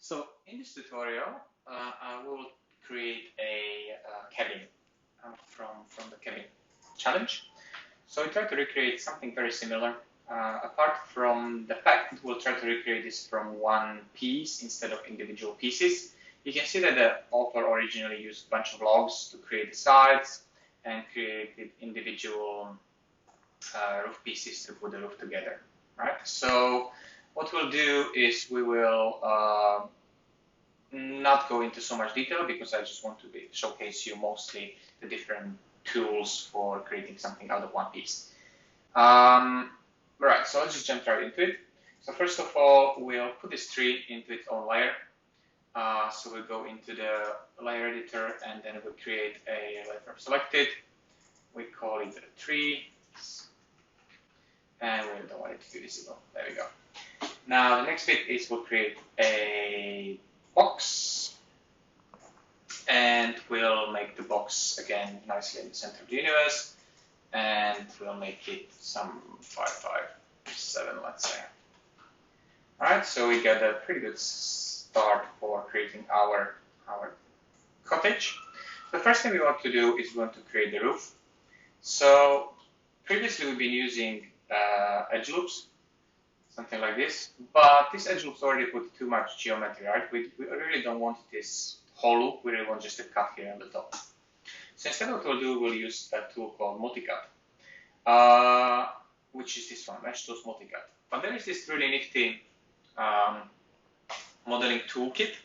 So in this tutorial, I will create a cabin from the cabin challenge. So I try to recreate something very similar. Apart from the fact that we'll try to recreate this from one piece instead of individual pieces, you can see that the author originally used a bunch of logs to create the sides and created individual roof pieces to put the roof together. Right. So what we'll do is we will not go into so much detail because I just want to showcase you mostly the different tools for creating something out of one piece. Right, so let's just jump right into it. So first of all, we'll put this tree into its own layer. So we'll go into the layer editor and then we'll create a layer from selected. We call it a tree. And we don't want it to be visible. There we go. Now the next bit is we'll create a box, and we'll make the box again nicely in the center of the universe, and we'll make it some 557, let's say. Alright, so we got a pretty good start for creating our cottage. The first thing we want to do is we want to create the roof. So previously we've been using edge loops, something like this, but this edge loop's already put too much geometry, right? We really don't want this whole loop, we really want just a cut here on the top. So instead what we'll do, we'll use a tool called Multicut, which is this one, Mesh Tools Multicut. But there is this really nifty Modelling Toolkit,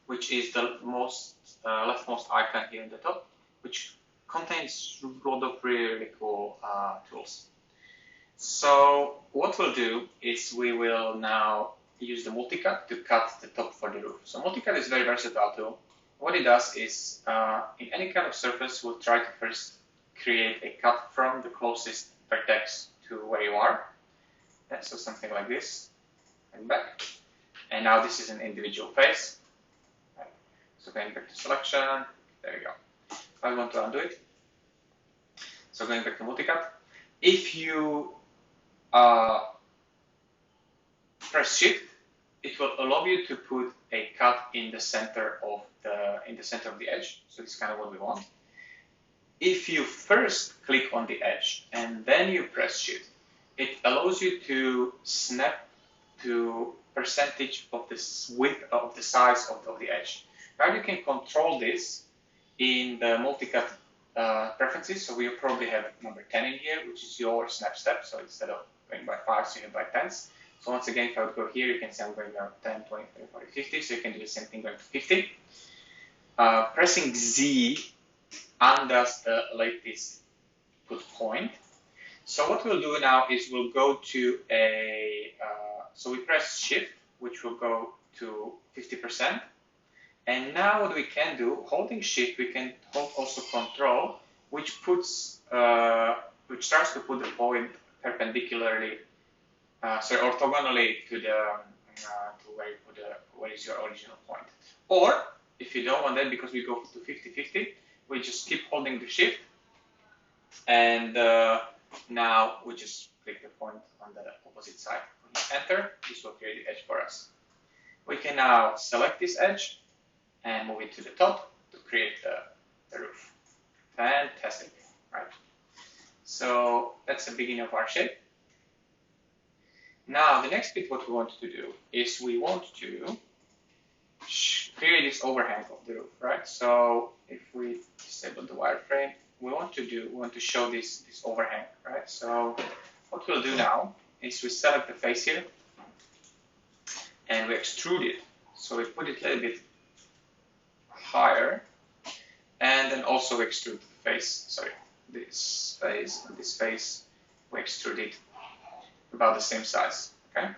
which is the leftmost icon here in the top, which contains a lot of really cool tools. So what we'll do is we will now use the multicut to cut the top for the roof. So multicut is a very versatile tool. What it does is in any kind of surface, we'll try to first create a cut from the closest vertex to where you are. Yeah, so something like this, and back. And now this is an individual face. Right. So going back to selection, there we go. I want to undo it. So going back to multicut. If you press Shift, it will allow you to put a cut in the center of the edge. So this is kind of what we want. If you first click on the edge and then you press Shift, it allows you to snap to percentage of the width of the size of the edge. Now you can control this in the multicut preferences. So we probably have number 10 in here, which is your snap step. So instead of going by 5s, you have by 10s. So once again, if I would go here, you can see I'm going now 10, 20, 30, 40, 50. So you can do the same thing going to 50. Pressing Z undoes the latest put point. So what we'll do now is we'll go to so we press Shift, which will go to 50%. And now what we can do, holding Shift, we can hold also Control, which starts to put the point perpendicularly, orthogonally to where is your original point. Or if you don't want that, because we go to 50-50, we just keep holding the Shift, and now we just click the point on the opposite side. When you enter, this will create the edge for us. We can now select this edge and move it to the top to create the roof. Fantastic, right? So that's the beginning of our shape. Now the next bit what we want to do is we want to create this overhang of the roof, right? So if we disable the wireframe, we want to show this overhang, right? So what we'll do now is we select the face here and we extrude it. So we put it a little bit higher, and then also extrude the face, this face and this face, we extrude it about the same size, okay?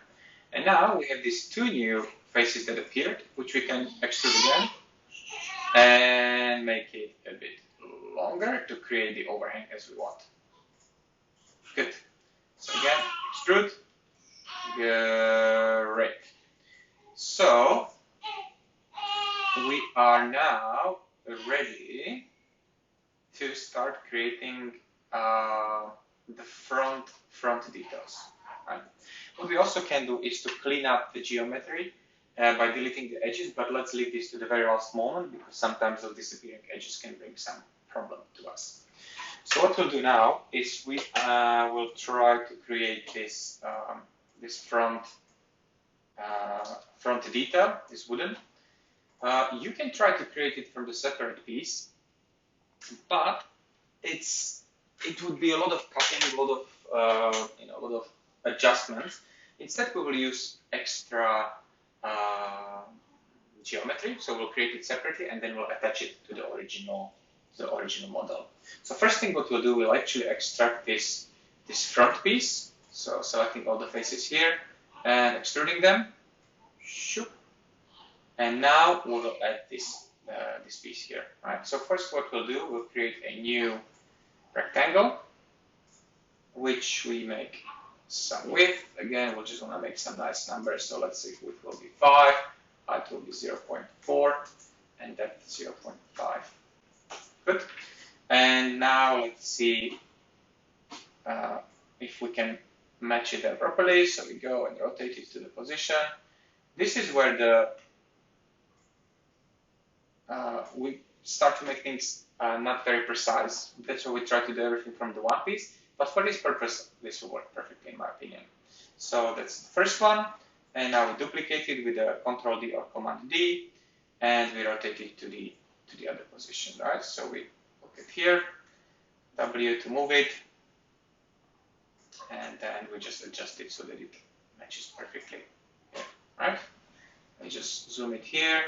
And now we have these two new faces that appeared, which we can extrude again and make it a bit longer to create the overhang as we want. Good. So again, extrude. Great. So we are now ready to start creating the front details. Right? What we also can do is to clean up the geometry by deleting the edges, but let's leave this to the very last moment because sometimes those disappearing edges can bring some problem to us. So what we'll do now is we will try to create this this front detail, this wooden. You can try to create it from the separate piece, but it would be a lot of cutting, a lot of adjustments. Instead, we will use extra geometry. So we'll create it separately, and then we'll attach it to the original model. So first thing what we'll do, we'll actually extract this front piece. So selecting all the faces here and extruding them. And now we will add this piece here. Right. So first what we'll do, we'll create a new rectangle, which we make some width. Again, we'll just want to make some nice numbers. So let's say width will be 5, height will be 0.4, and depth 0.5. Good. And now let's see if we can match it there properly. So we go and rotate it to the position. This is where we start to make things not very precise. That's why we try to do everything from the one piece. But for this purpose, this will work perfectly, in my opinion. So that's the first one. And now we duplicate it with a Control D or Command D, and we rotate it to the other position, right? So we look it here, W to move it, and then we just adjust it so that it matches perfectly here, right? We just zoom it here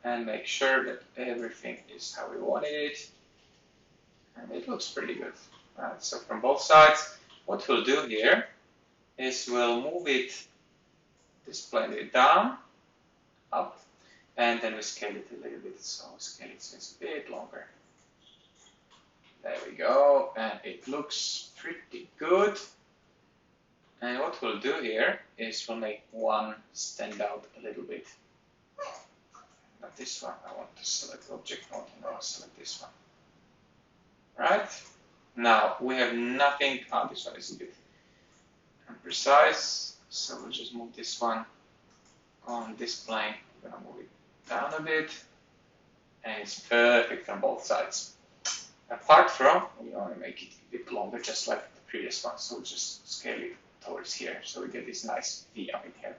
and make sure that everything is how we wanted it, and it looks pretty good. Right, so from both sides, what we'll do here is we'll move it, display it down, up, and then we scale it a little bit. So scale it so it's a bit longer. There we go, and it looks pretty good. And what we'll do here is we'll make one stand out a little bit. Not this one. I want to select object mode. No, I'll select this one. Right. Now we have nothing. This one is a bit imprecise, so we'll just move this one on this plane. I'm gonna move it down a bit, and it's perfect on both sides. Apart from, we want to make it a bit longer, just like the previous one. So we'll just scale it towards here, so we get this nice V up in here.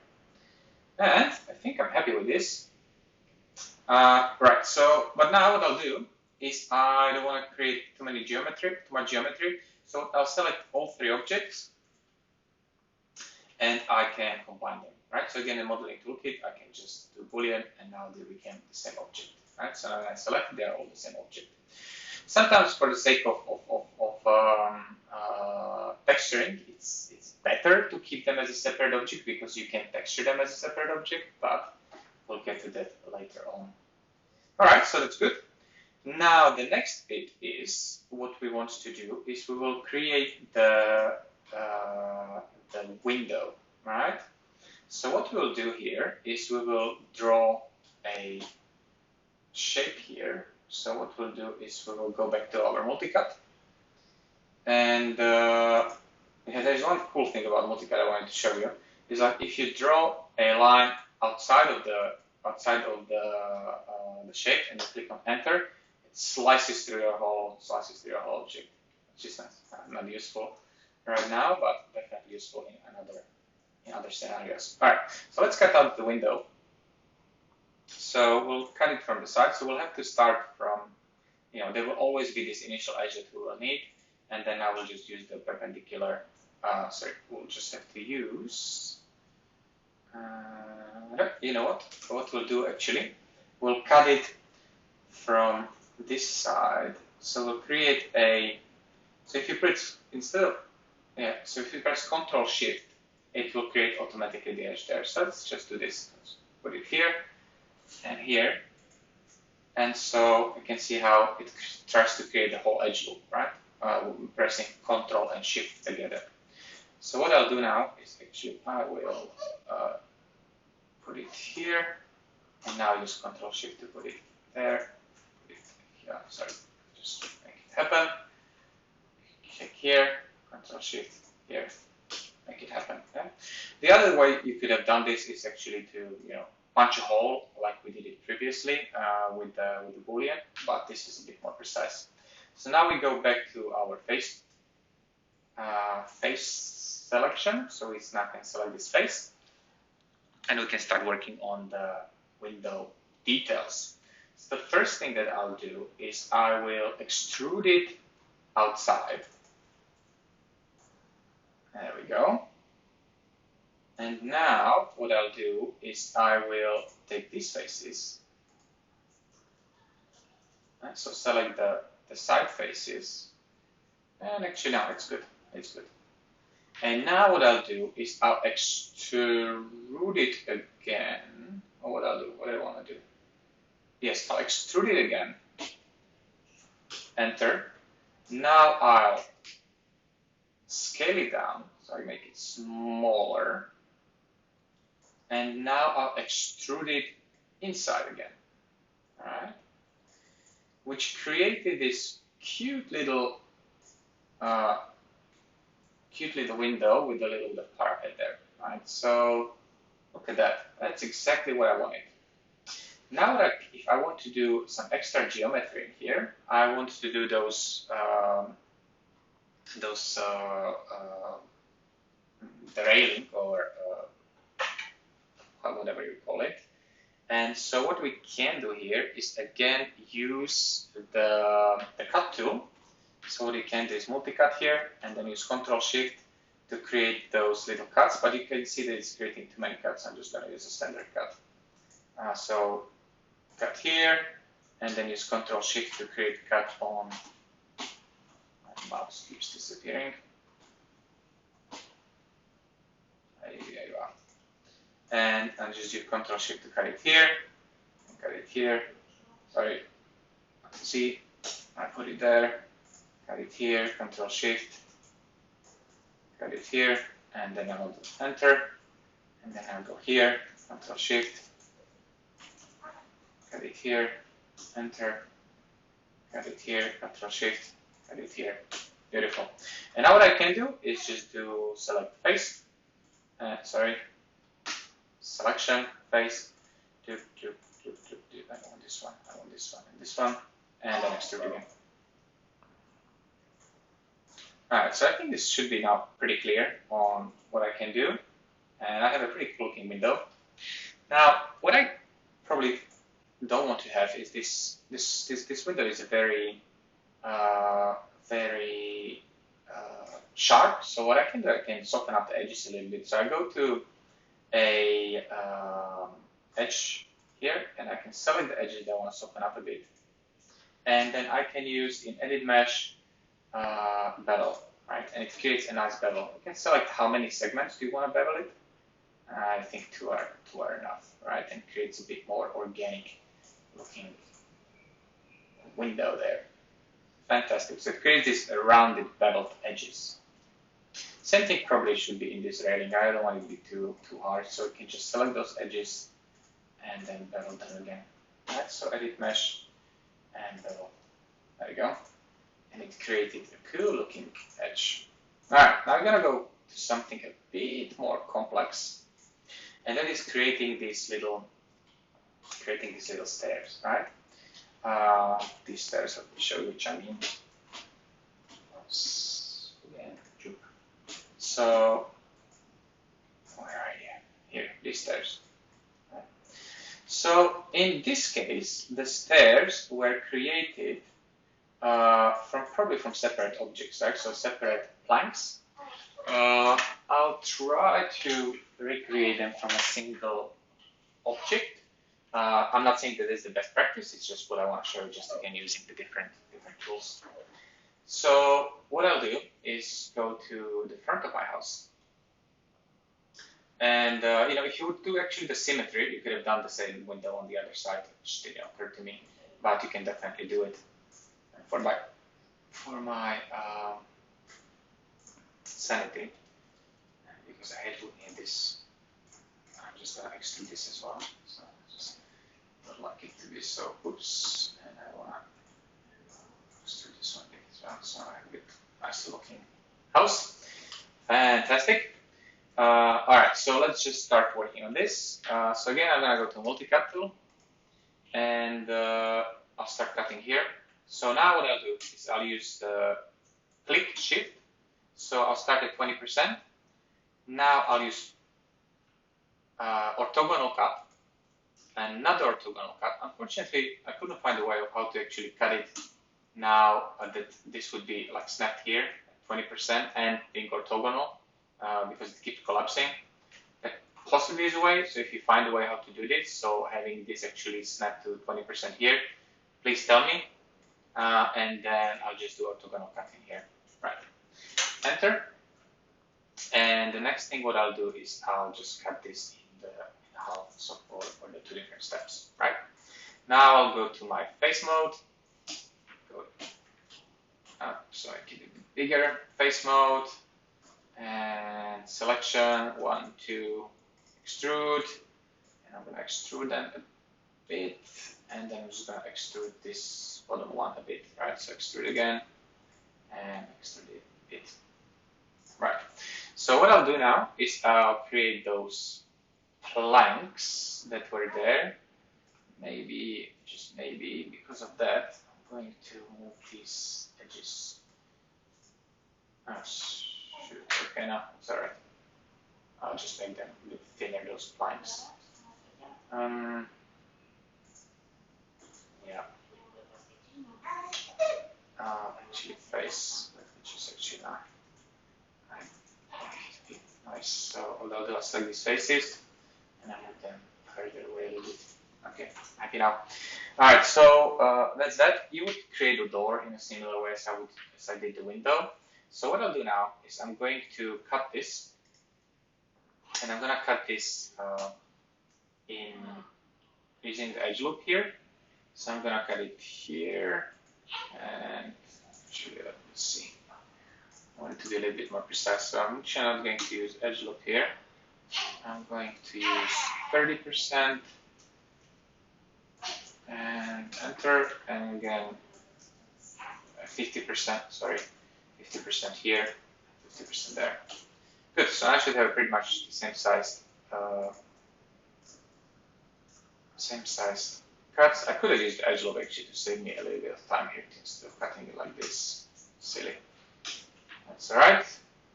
And I think I'm happy with this. Right. So, but now what I'll do is I don't want to create too much geometry. So I'll select all three objects and I can combine them, right? So again, in Modelling Toolkit, I can just do Boolean and now they became the same object, right? So when I select, they are all the same object. Sometimes for the sake of texturing, it's better to keep them as a separate object because you can texture them as a separate object, but we'll get to that later on. All right, so that's good. Now the next bit is what we want to do is we will create the window, right? So what we'll do here is we will draw a shape here. So what we'll do is we will go back to our multicut, and there's one cool thing about multicut I wanted to show you is that if you draw a line outside of the shape and you click on enter, it slices through your whole object, which is not useful right now, but definitely useful in other scenarios. All right, so let's cut out the window. So we'll cut it from the side. So we'll have to start from, there will always be this initial edge that we will need, and then I will just use the perpendicular. We'll just have to use. You know what? What we'll do actually, we'll cut it from this side. So we'll create a. So if you press so if you press Control Shift, it will create automatically the edge there. So let's just do this. Let's put it here and here, and so you can see how it tries to create the whole edge loop, right? Pressing Control and Shift together. So what I'll do now is actually I will put it here, and now use Control Shift to put it there. Just make it happen. Click here, Control Shift here, make it happen. Okay? The other way you could have done this is actually to punch a hole like we did it previously with the Boolean, but this is a bit more precise. So now we go back to our face selection. So it's now can select this face, and we can start working on the window details. So the first thing that I'll do is I will extrude it outside. There we go. And now what I'll do is I will take these faces. And so select the side faces. And actually now it's good. It's good. And now what I'll do is I'll extrude it again. Or what I'll do, what do I want to do? Yes, I'll extrude it again. Enter. Now I'll scale it down, so I make it smaller. And now I'll extrude it inside again. Alright? Which created this cute little window with a little bit of parapet there. Right? So look at that. That's exactly what I wanted. Now, if I want to do some extra geometry in here, I want to do those the railing or whatever you call it. And so what we can do here is again use the cut tool. So what you can do is multi-cut here and then use Ctrl-Shift to create those little cuts, but you can see that it's creating too many cuts. I'm just going to use a standard cut. So cut here and then use Ctrl-Shift to create a cut on. My mouse keeps disappearing. There you are. And I'll just do Ctrl-Shift to cut it here, and cut it here. Sorry, see, I put it there, cut it here, Ctrl-Shift, cut it here, and then I'll do Enter, and then I'll go here, Ctrl-Shift, cut it here, Enter, cut it here, Ctrl-Shift, cut it here. Beautiful. And now what I can do is just do select face, selection, face, I want this one, I want this one, and this one, and then extrude again. Alright, so I think this should be now pretty clear on what I can do, and I have a pretty cool looking window. Now, what I probably don't want to have is this window is a very sharp. So what I can do, I can soften up the edges a little bit. So I go to a edge here, and I can select the edges that I want to soften up a bit, and then I can use in Edit Mesh bevel, right? And it creates a nice bevel. You can select how many segments do you want to bevel it. I think two are enough, right? And creates a bit more organic looking window there. Fantastic. So it creates these rounded beveled edges. Same thing probably should be in this railing. I don't want it to be too hard, so you can just select those edges and then bevel them again. Right, so Edit Mesh and bevel. There you go. And it created a cool looking edge. Alright, now I'm gonna go to something a bit more complex. And that is creating these little stairs, right? These stairs, let me show you which I mean. Oops. Again, juke. So, where are you? Here, these stairs. Right. So, in this case, the stairs were created probably from separate objects, right? So, separate planks. I'll try to recreate them from a single object. I'm not saying that this is the best practice, it's just what I want to show you, just again using the different tools. So what I'll do is go to the front of my house. And if you would do actually the symmetry, you could have done the same window on the other side, which didn't occur to me, but you can definitely do it. For my sanity, because I hate looking at this, I'm just going to extrude this as well. So just don't like it to be so, oops, and I want to extrude this one as well, so I have a bit nicer looking house. Fantastic. All right, so let's just start working on this. So again, I'm gonna go to multi-cut tool, and I'll start cutting here. So now what I'll do is I'll use the click shift. So I'll start at 20%. Now I'll use orthogonal cut, another orthogonal cut. Unfortunately, I couldn't find a way of how to actually cut it now that this would be like snapped here, 20%, and being orthogonal because it keeps collapsing. There possibly is a way, so if you find a way how to do this, so having this actually snapped to 20% here, please tell me, and then I'll just do orthogonal cutting here. Right, enter. And the next thing what I'll do is I'll just cut this in half, so for the two different steps. Right, now I'll go to my face mode, go up so I keep it bigger, face mode, and selection, 1, 2, extrude, and I'm gonna extrude them a bit, and then I'm just gonna extrude this bottom one a bit, right? So extrude again, and extrude it a bit. Right, so what I'll do now is I'll create those planks that were there. Maybe, just maybe, because of that, I'm going to move these edges. Oh, shoot, okay, no, it's alright. I'll just make them a bit thinner, those planks. Yeah. Actually face, let me just actually now. Nice, so what I'll do is select these faces, and I move them further away a little bit. Okay, happy now. Alright, so that's that. You would create a door in a similar way as I did the window. So what I'll do now is I'm going to cut this, and I'm gonna cut this in using the edge loop here. So I'm gonna cut it here, and actually let me see. I want it to be a little bit more precise, so I'm actually not going to use edge loop here. I'm going to use 30% and enter, and again 50%, sorry, 50% here, 50% there. Good, so I should have pretty much the same size cuts. I could have used edge loop actually to save me a little bit of time here instead of cutting it like this. Silly. That's alright.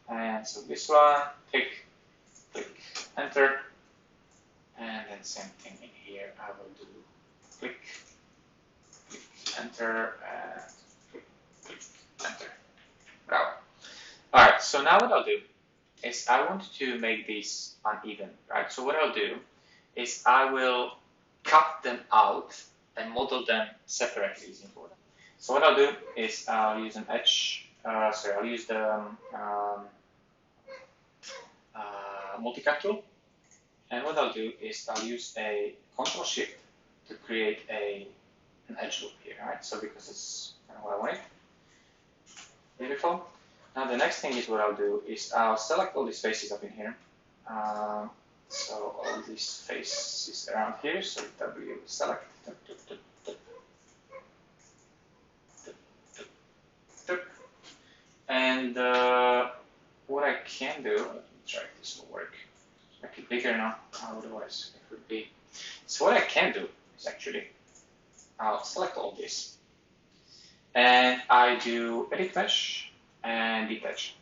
And so this one, click, enter, and then same thing in here. I will do click, enter, and click, enter. Bravo. Alright, so now what I'll do is I want to make these uneven, right? So what I'll do is I will cut them out and model them separately using Weld. So what I'll do is I'll use an edge, I'll use the multi-cut tool, and what I'll do is I'll use a Control Shift to create an edge loop here, right? So because it's kind of what I wanted. Beautiful. Now the next thing is what I'll do is I'll select all these faces up in here. So all these faces around here, so W select. And what I can do, let me try if this will work. Make it bigger now, otherwise it would be. So what I can do is actually, I'll select all this, and I do Edit Mesh and Detach.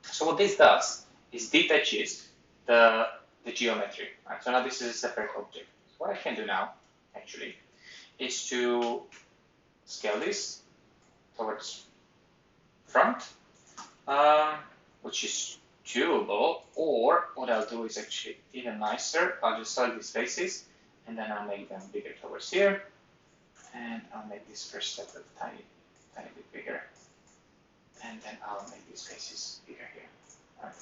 So what this does is detaches the geometry. Right? So now this is a separate object. So what I can do now, actually, is to scale this towards front, which is doable, or what I'll do is actually even nicer. I'll just select these faces, and then I'll make them bigger towards here, and I'll make this first step a tiny bit bigger, and then I'll make these faces bigger here. Right.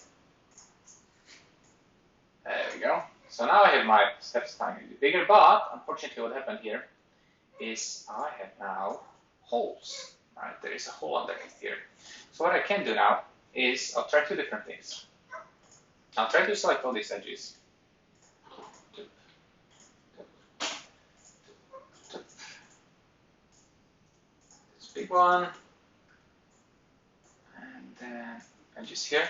There we go. So now I have my steps tiny bit bigger, but unfortunately what happened here is I have now holes. Right, there is a hole underneath here. So what I can do now is I'll try two different things. I'll try to select all these edges. This big one, and then edges here.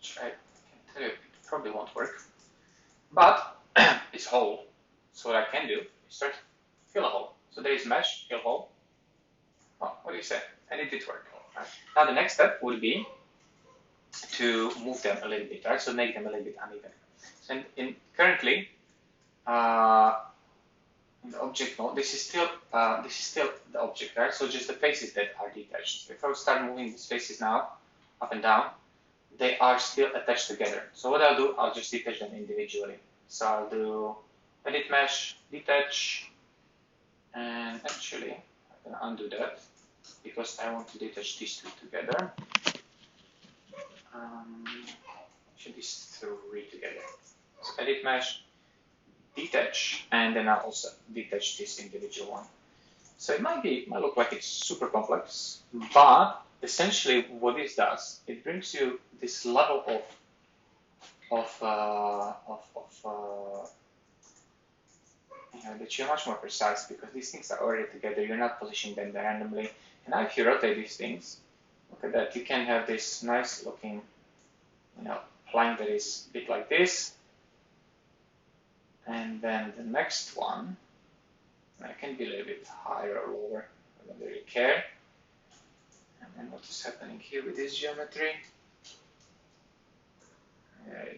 which I can tell you it probably won't work, but it's hole. So what I can do is start to fill a hole. So there is mesh, fill hole. Oh, what do you say? And it did work. Right. Now the next step would be to move them a little bit, right? So make them a little bit uneven. So currently, in the object mode, this is still the object, right? So just the faces that are detached. So if I start moving these faces now up and down, they are still attached together. So what I'll do, I'll just detach them individually. So I'll do edit mesh, detach, and actually I'm gonna undo that because I want to detach these two together. Should these three together? So edit mesh, detach, and then I'll also detach this individual one. So it might look like it's super complex, but essentially what this does, it brings you this level that you're much more precise because these things are already together. You're not positioning them randomly. And now if you rotate these things, look at that. You can have this nice looking, plank that is a bit like this. And then the next one, I can be a little bit higher or lower. I don't really care. And then what is happening here with this geometry?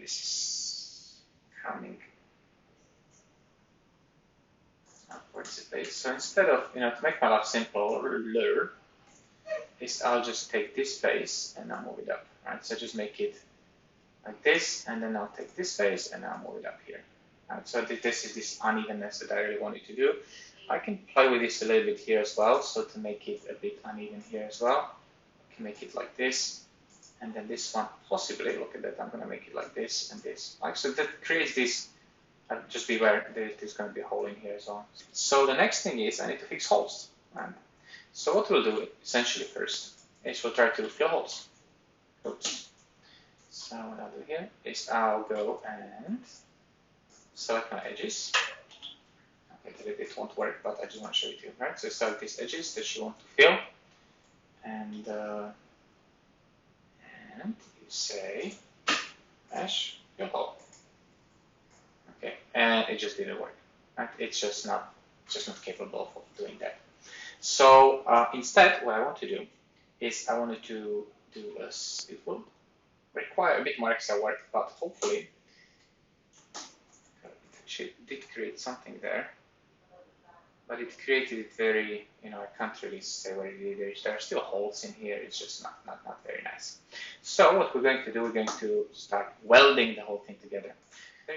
This is coming towards the base. So instead of, to make my life simpler, I'll just take this face and I'll move it up, right? So just make it like this, and then I'll take this face and I'll move it up here. Right? So this is this unevenness that I really wanted to do. I can play with this a little bit here as well, so to make it a bit uneven here as well. I can make it like this, and then this one, possibly, look at that, I'm going to make it like this and this. Right? So that creates this, just beware, there's going to be a hole in here as well. So the next thing is I need to fix holes. Right? So what we'll do essentially first is we'll try to fill holes. Oops. So what I'll do here is I'll go and select my edges. Okay, it won't work, but I just want to show it to you, right? So select these edges that you want to fill, and you say mesh fill hole. Okay, and it just didn't work. Right? It's just not capable of doing that. So instead, what I want to do is I wanted to do it will require a bit more extra work, but hopefully it actually did create something there. But it created it very, I can't really say what it is. There are still holes in here. It's just not very nice. So what we're going to do, we're going to start welding the whole thing together.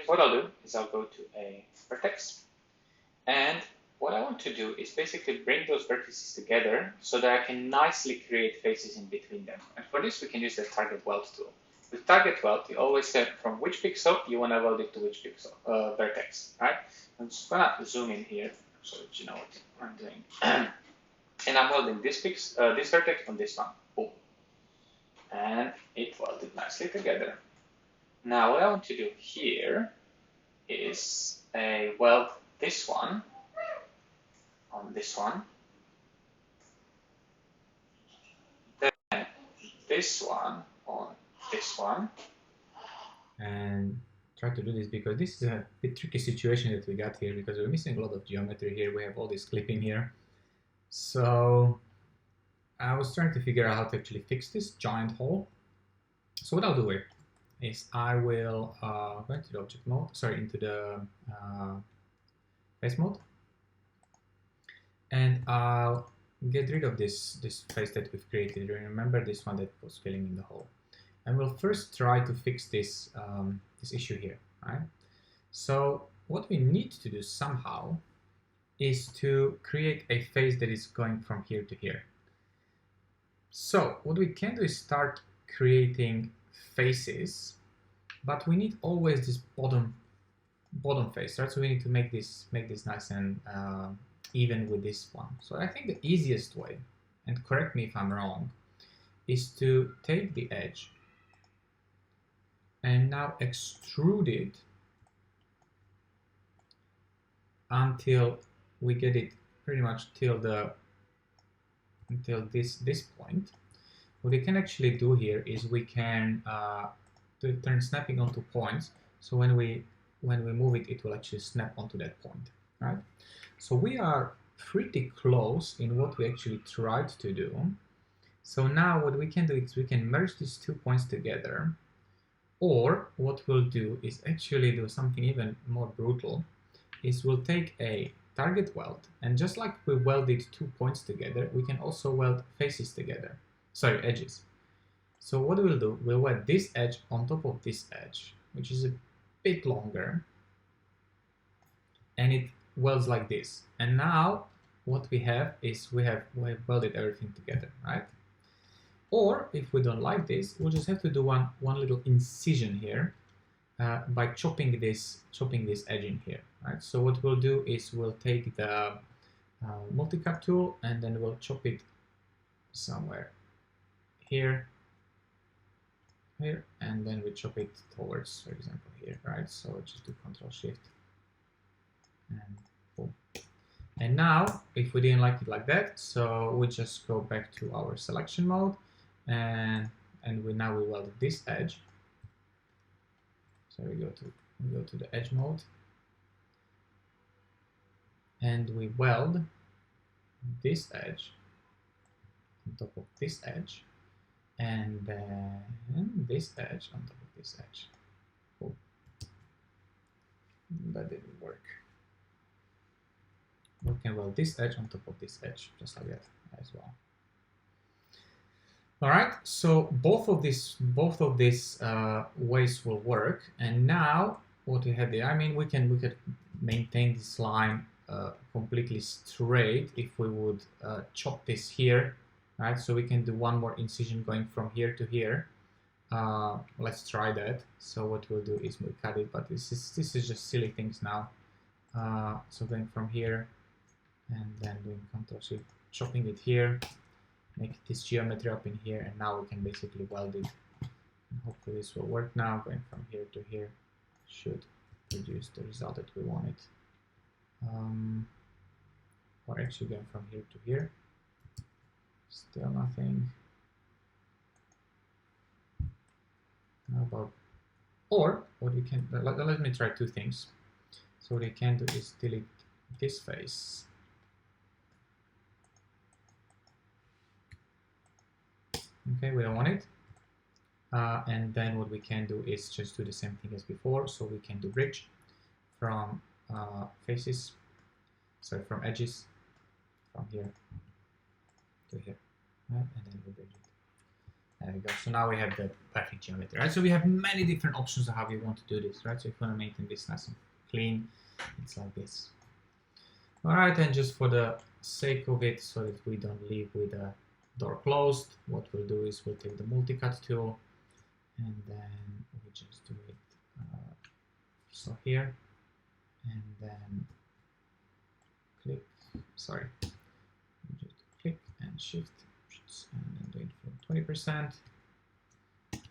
What I'll do is I'll go to a vertex, and what I want to do is basically bring those vertices together so that I can nicely create faces in between them. And for this, we can use the target weld tool. With target weld, you always say from which pixel you want to weld it to which pixel vertex, right? I'm just gonna zoom in here so that you know what I'm doing. And I'm welding this vertex on this one. Boom. And it welded nicely together. Now what I want to do here is weld this one on this one, then this one on this one, and try to do this because this is a bit tricky situation that we got here because we're missing a lot of geometry here. We have all this clipping here. So I was trying to figure out how to actually fix this giant hole. So what I'll do here is I will go into the object mode, into the face mode, and I'll get rid of this face that we've created. Remember this one that was filling in the hole. And we'll first try to fix this this issue here, right? So what we need to do somehow is to create a face that is going from here to here. So what we can do is start creating faces, but we need always this bottom face, right? So we need to make this nice and even with this one. So I think the easiest way, and correct me if I'm wrong, is to take the edge and now extrude it until we get it pretty much until this point. What we can actually do here is we can to turn snapping onto points. So when we move it, it will actually snap onto that point, right? So we are pretty close in what we actually tried to do. So now what we can do is we can merge these 2 points together, or what we'll do is actually do something even more brutal, is we'll take a target weld, and just like we welded 2 points together, we can also weld faces together, sorry, edges. So what we'll do, we'll weld this edge on top of this edge, which is a bit longer, and it welds like this. And now what we have is we have welded everything together, right? Or if we don't like this, we'll just have to do one little incision here by chopping this edge in here, right? So what we'll do is we'll take the multi-cut tool, and then we'll chop it somewhere here, and then we chop it towards, for example, here, right? So just do Control Shift and boom. And now, if we didn't like it like that, so we just go back to our selection mode, and we weld this edge. So we go to the edge mode, and we weld this edge on top of this edge, and then this edge on top of this edge. Oh, that didn't work. We can weld this edge on top of this edge, just like that as well. All right, so both of these ways will work. And now what we have there, I mean, we could maintain this line completely straight if we would chop this here, right? So we can do one more incision going from here to here. Let's try that. So what we'll do is we'll cut it, but this is just silly things now. So going from here and then doing Control Shift, chopping it here, make this geometry up in here, and now we can basically weld it. And hopefully this will work now. Going from here to here should produce the result that we wanted. Or actually going from here to here, still nothing. How about, or what we can, let me try two things. So what we can do is delete this face. Okay, we don't want it. And then what we can do is just do the same thing as before. So we can do bridge from faces, sorry, from edges, from here to here, right? And then we bridge it. There we go. So now we have the perfect geometry, right? So we have many different options of how we want to do this, right? So if you want to maintain this nice and clean, it's like this. All right, and just for the sake of it, so that we don't leave with a door closed, what we'll do is we'll take the multi-cut tool, and then we just do it so here, and then click, sorry, just click and shift, and then do it for 20%,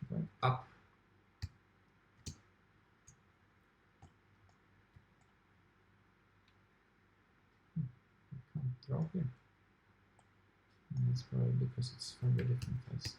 going up. I can't draw here. And that's probably because it's from a different place.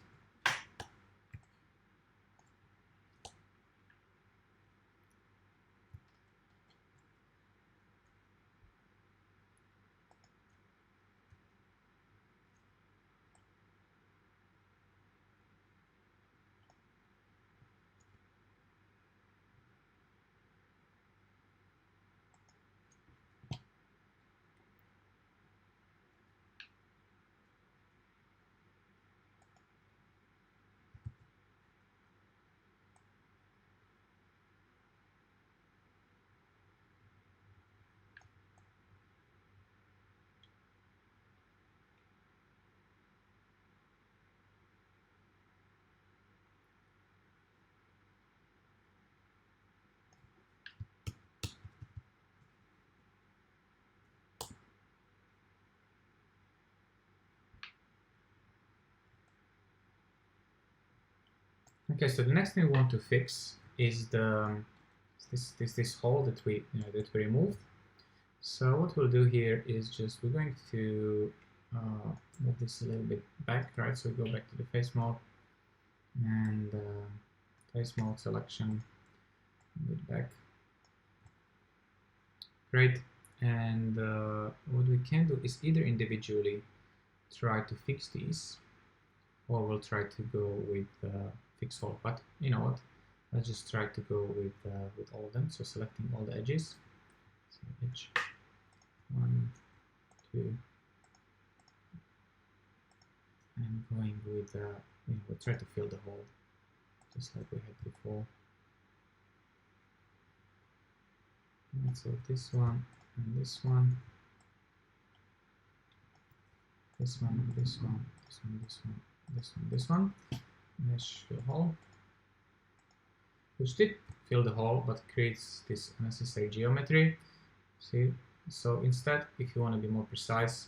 Okay, so the next thing we want to fix is this hole that we removed. So what we'll do here is just we're going to move this a little bit back, right? So we go back to the face mode and face mode selection, move it back. Great. And what we can do is either individually try to fix these, or we'll try to go with fix all. But you know what? Let's just try to go with all of them. So selecting all the edges. So edge 1, 2, and going with we'll try to fill the hole just like we had before. And so this one and this one, this one and this one, this one, this one, this one, this one. Mesh fill hole, which did fill the hole but creates this unnecessary geometry. See, so instead, if you want to be more precise,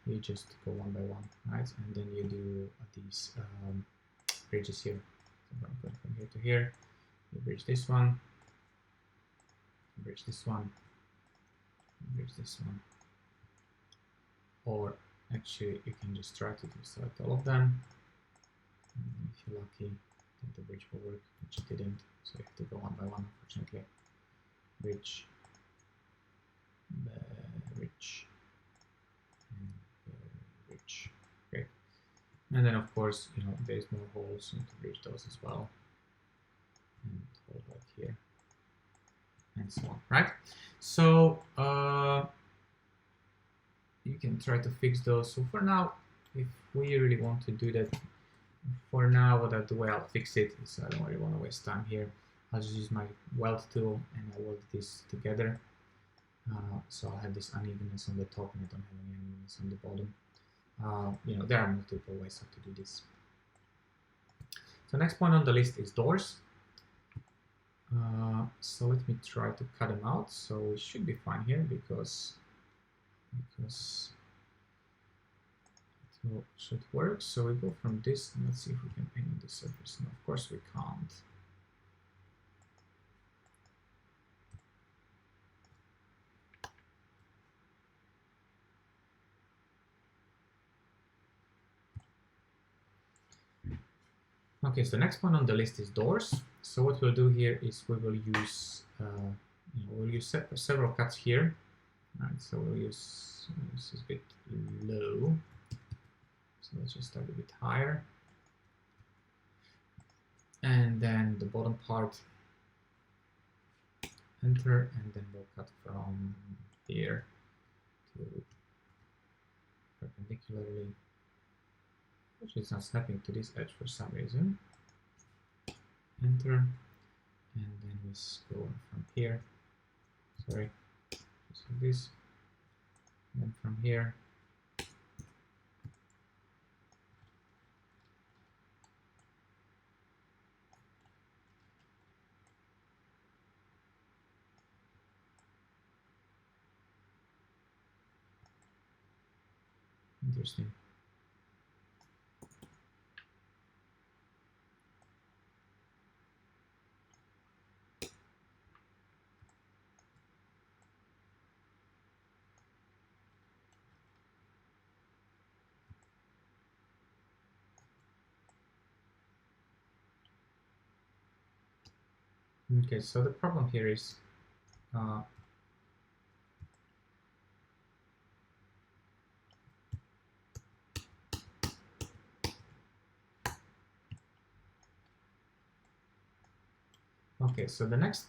you just go one by one, right? And then you do these bridges here. So I'm going from here to here. You bridge this one, bridge this one, bridge this one. Or actually, you can just try to select all of them. And if you're lucky, then the bridge will work, which it didn't. So you have to go one by one, unfortunately. Bridge, bridge, and bridge. Great. And then, of course, you know, there's more holes, you need to bridge those as well. And hold like here, and so on, right? So you can try to fix those. So for now, if we really want to do that, for now, what I'll do, I'll fix it. So I don't really want to waste time here. I'll just use my Weld tool and I'll weld this together. So I'll have this unevenness on the top and I don't have any unevenness on the bottom. You know, there are multiple ways how to do this. So next point on the list is doors. So let me try to cut them out. So we should be fine here because it should work. So we go from this and let's see if we can paint on the surface. No, of course we can't. Okay, so the next one on the list is doors. So what we'll do here is we will use we'll use several cuts here. Right, so we'll use this is a bit low. So let's just start a bit higher. And then the bottom part, enter, and then we'll cut from here to perpendicularly. Actually, it's not snapping to this edge for some reason. Enter, and then we go from here. Sorry, just like this. And then from here. Interesting. Okay, so the problem here is okay, so the next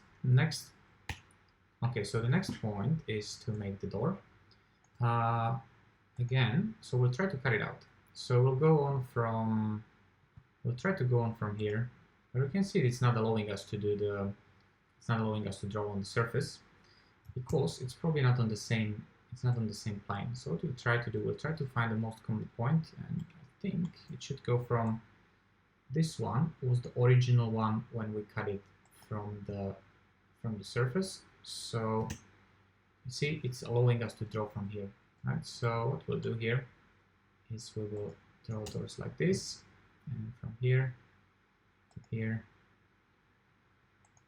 point is to make the door. Again, so we'll try to cut it out. So we'll try to go on from here. But we can see it's not allowing us to do it's not allowing us to draw on the surface because it's probably not on the same, plane. So what we'll try to do, we'll try to find the most common point, and I think it should go from this one. It was the original one when we cut it from the surface. So you see, it's allowing us to draw from here. Right? So what we'll do here is we will draw doors like this, and from here to here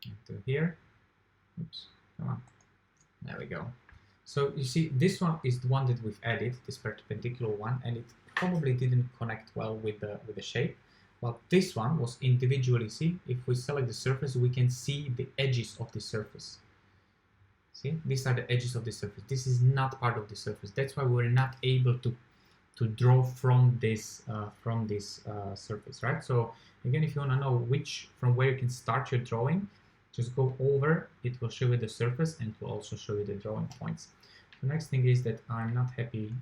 and to here. Oops, come on. There we go. So you see, this one is the one that we've added, this perpendicular one, and it probably didn't connect well with the shape. Well, this one was individually, see, if we select the surface, we can see the edges of the surface. See, these are the edges of the surface. This is not part of the surface. That's why we're not able to draw from this surface, right? So again, if you want to know from where you can start your drawing, just go over. It will show you the surface and it will also show you the drawing points. The next thing is that I'm not happy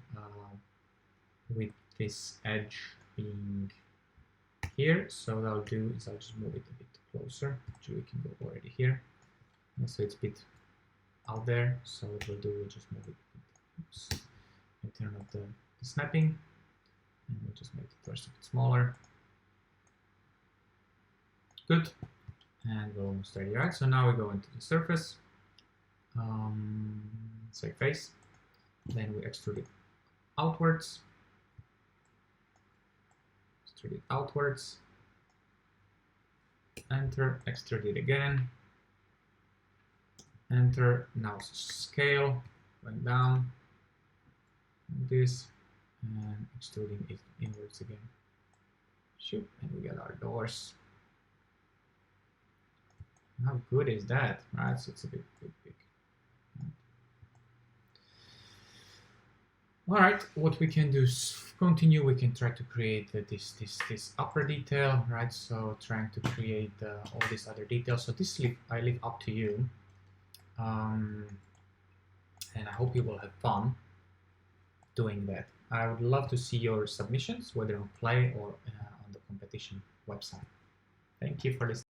with this edge being here. So what I'll do is I'll just move it a bit closer. So we can go already here. And so it's a bit out there. So what we'll do, we'll just move it. Oops. And turn off the snapping, and we'll just make the first a bit smaller. Good, and we're almost ready, right? So now we go into the surface, say face, then we extrude it outwards, enter, extrude it again, enter, now scale, went down, like this, and extruding it inwards again. Shoot, and we get our doors. How good is that, right? So it's a bit big. All right, what we can do is continue. We can try to create this upper detail, right? So trying to create all these other details. So this I leave up to you, and I hope you will have fun doing that. I would love to see your submissions, whether on Play or on the competition website. Thank you for listening.